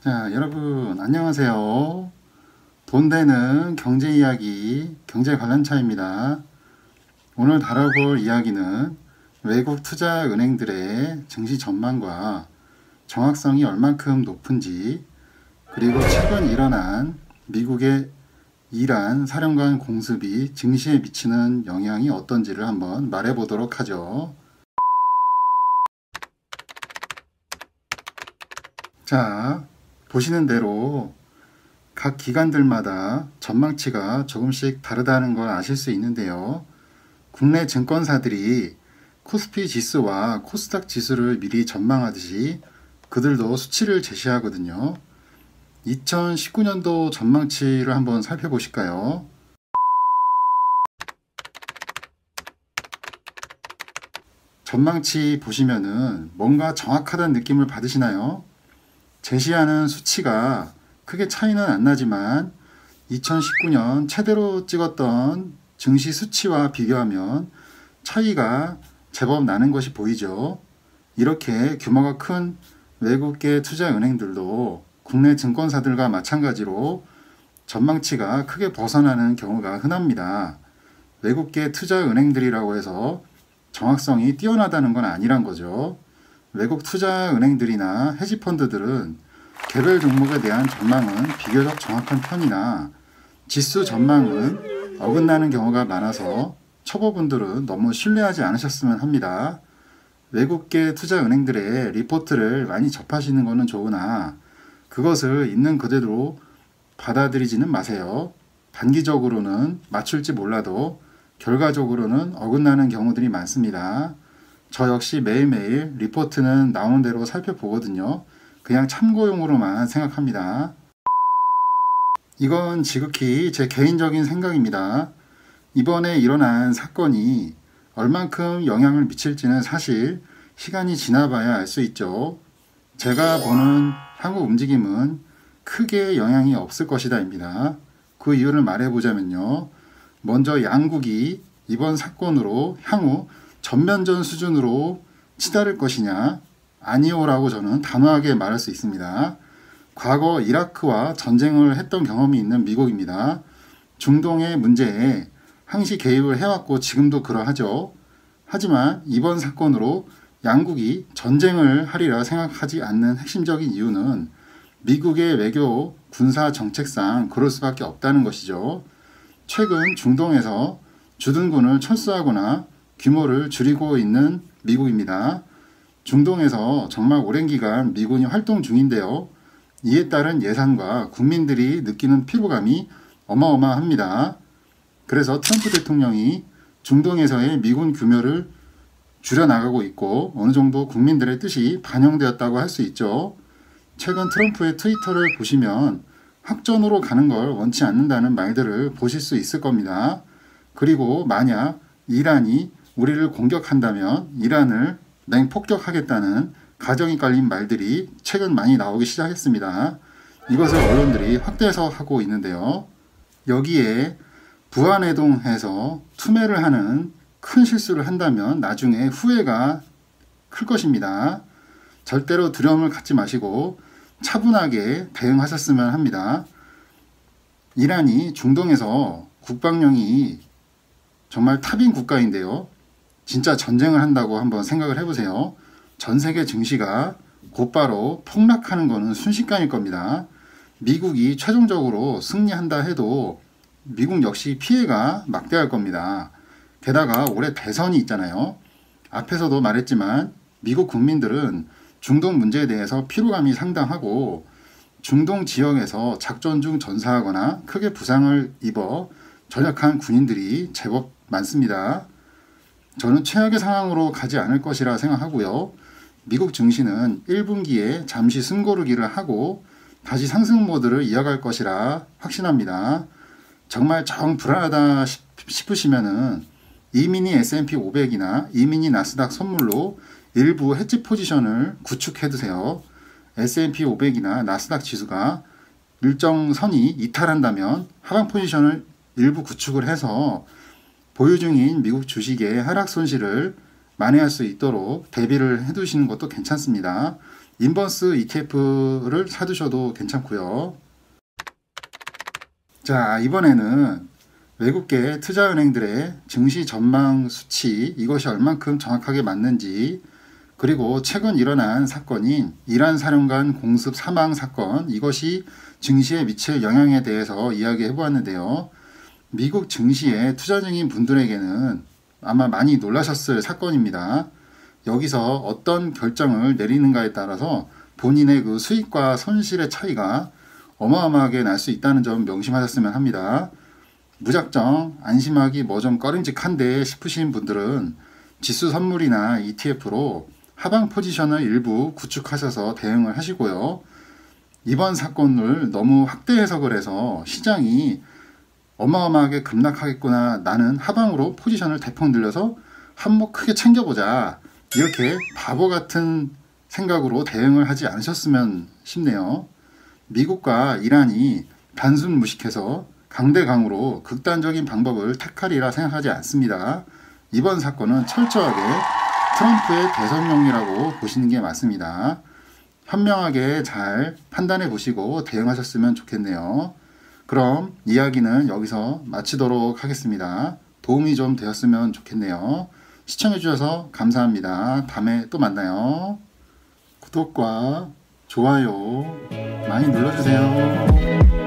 자, 여러분 안녕하세요. 돈 되는 경제 이야기, 경제 관람차입니다. 오늘 다뤄볼 이야기는 외국 투자 은행들의 증시 전망과 정확성이 얼만큼 높은지, 그리고 최근 일어난 미국의 이란 사령관 공습이 증시에 미치는 영향이 어떤지를 한번 말해보도록 하죠. 자, 보시는 대로 각 기관들마다 전망치가 조금씩 다르다는 걸 아실 수 있는데요. 국내 증권사들이 코스피 지수와 코스닥 지수를 미리 전망하듯이 그들도 수치를 제시하거든요. 2019년도 전망치를 한번 살펴보실까요? 전망치 보시면은 뭔가 정확하다는 느낌을 받으시나요? 제시하는 수치가 크게 차이는 안 나지만 2019년 최대로 찍었던 증시 수치와 비교하면 차이가 제법 나는 것이 보이죠. 이렇게 규모가 큰 외국계 투자은행들도 국내 증권사들과 마찬가지로 전망치가 크게 벗어나는 경우가 흔합니다. 외국계 투자은행들이라고 해서 정확성이 뛰어나다는 건 아니란 거죠. 외국 투자은행들이나 헤지펀드들은 개별 종목에 대한 전망은 비교적 정확한 편이나 지수 전망은 어긋나는 경우가 많아서 초보분들은 너무 신뢰하지 않으셨으면 합니다. 외국계 투자은행들의 리포트를 많이 접하시는 것은 좋으나 그것을 있는 그대로 받아들이지는 마세요. 단기적으로는 맞출지 몰라도 결과적으로는 어긋나는 경우들이 많습니다. 저 역시 매일매일 리포트는 나오는 대로 살펴보거든요. 그냥 참고용으로만 생각합니다. 이건 지극히 제 개인적인 생각입니다. 이번에 일어난 사건이 얼만큼 영향을 미칠지는 사실 시간이 지나봐야 알 수 있죠. 제가 보는 향후 움직임은 크게 영향이 없을 것이다입니다. 그 이유를 말해보자면요. 먼저 양국이 이번 사건으로 향후 전면전 수준으로 치달을 것이냐? 아니오라고 저는 단호하게 말할 수 있습니다. 과거 이라크와 전쟁을 했던 경험이 있는 미국입니다. 중동의 문제에 항시 개입을 해왔고 지금도 그러하죠. 하지만 이번 사건으로 양국이 전쟁을 하리라 생각하지 않는 핵심적인 이유는 미국의 외교 군사 정책상 그럴 수밖에 없다는 것이죠. 최근 중동에서 주둔군을 철수하거나 규모를 줄이고 있는 미국입니다. 중동에서 정말 오랜 기간 미군이 활동 중인데요. 이에 따른 예산과 국민들이 느끼는 피로감이 어마어마합니다. 그래서 트럼프 대통령이 중동에서의 미군 규모를 줄여나가고 있고 어느 정도 국민들의 뜻이 반영되었다고 할 수 있죠. 최근 트럼프의 트위터를 보시면 확전으로 가는 걸 원치 않는다는 말들을 보실 수 있을 겁니다. 그리고 만약 이란이 우리를 공격한다면 이란을 냉폭격하겠다는 가정이 깔린 말들이 최근 많이 나오기 시작했습니다. 이것을 언론들이 확대 해석하고 있는데요. 여기에 부안해동해서 투매를 하는 큰 실수를 한다면 나중에 후회가 클 것입니다. 절대로 두려움을 갖지 마시고 차분하게 대응하셨으면 합니다. 이란이 중동에서 국방력이 정말 탑인 국가인데요. 진짜 전쟁을 한다고 한번 생각을 해보세요. 전 세계 증시가 곧바로 폭락하는 것은 순식간일 겁니다. 미국이 최종적으로 승리한다 해도 미국 역시 피해가 막대할 겁니다. 게다가 올해 대선이 있잖아요. 앞에서도 말했지만 미국 국민들은 중동 문제에 대해서 피로감이 상당하고 중동 지역에서 작전 중 전사하거나 크게 부상을 입어 전역한 군인들이 제법 많습니다. 저는 최악의 상황으로 가지 않을 것이라 생각하고요. 미국 증시는 1분기에 잠시 숨고르기를 하고 다시 상승 모드를 이어갈 것이라 확신합니다. 정말 정 불안하다 싶으시면은 이미니 S&P 500이나 이미니 나스닥 선물로 일부 해지 포지션을 구축해 두세요. S&P 500이나 나스닥 지수가 일정 선이 이탈한다면 하방 포지션을 일부 구축을 해서 보유 중인 미국 주식의 하락 손실을 만회할 수 있도록 대비를 해두시는 것도 괜찮습니다. 인버스 ETF를 사두셔도 괜찮고요. 자, 이번에는 외국계 투자은행들의 증시 전망 수치, 이것이 얼만큼 정확하게 맞는지, 그리고 최근 일어난 사건인 이란 사령관 공습 사망 사건, 이것이 증시에 미칠 영향에 대해서 이야기해 보았는데요. 미국 증시에 투자 중인 분들에게는 아마 많이 놀라셨을 사건입니다. 여기서 어떤 결정을 내리는가에 따라서 본인의 그 수익과 손실의 차이가 어마어마하게 날 수 있다는 점 명심하셨으면 합니다. 무작정 안심하기 뭐 좀 꺼림직한데 싶으신 분들은 지수 선물이나 ETF로 하방 포지션을 일부 구축하셔서 대응을 하시고요. 이번 사건을 너무 확대 해석을 해서 시장이 어마어마하게 급락하겠구나, 나는 하방으로 포지션을 대폭 늘려서 한몫 크게 챙겨보자, 이렇게 바보 같은 생각으로 대응을 하지 않으셨으면 싶네요. 미국과 이란이 단순 무식해서 강대강으로 극단적인 방법을 택하리라 생각하지 않습니다. 이번 사건은 철저하게 트럼프의 대선용이라고 보시는 게 맞습니다. 현명하게 잘 판단해 보시고 대응하셨으면 좋겠네요. 그럼 이야기는 여기서 마치도록 하겠습니다. 도움이 좀 되었으면 좋겠네요. 시청해 주셔서 감사합니다. 다음에 또 만나요. 구독과 좋아요 많이 눌러주세요.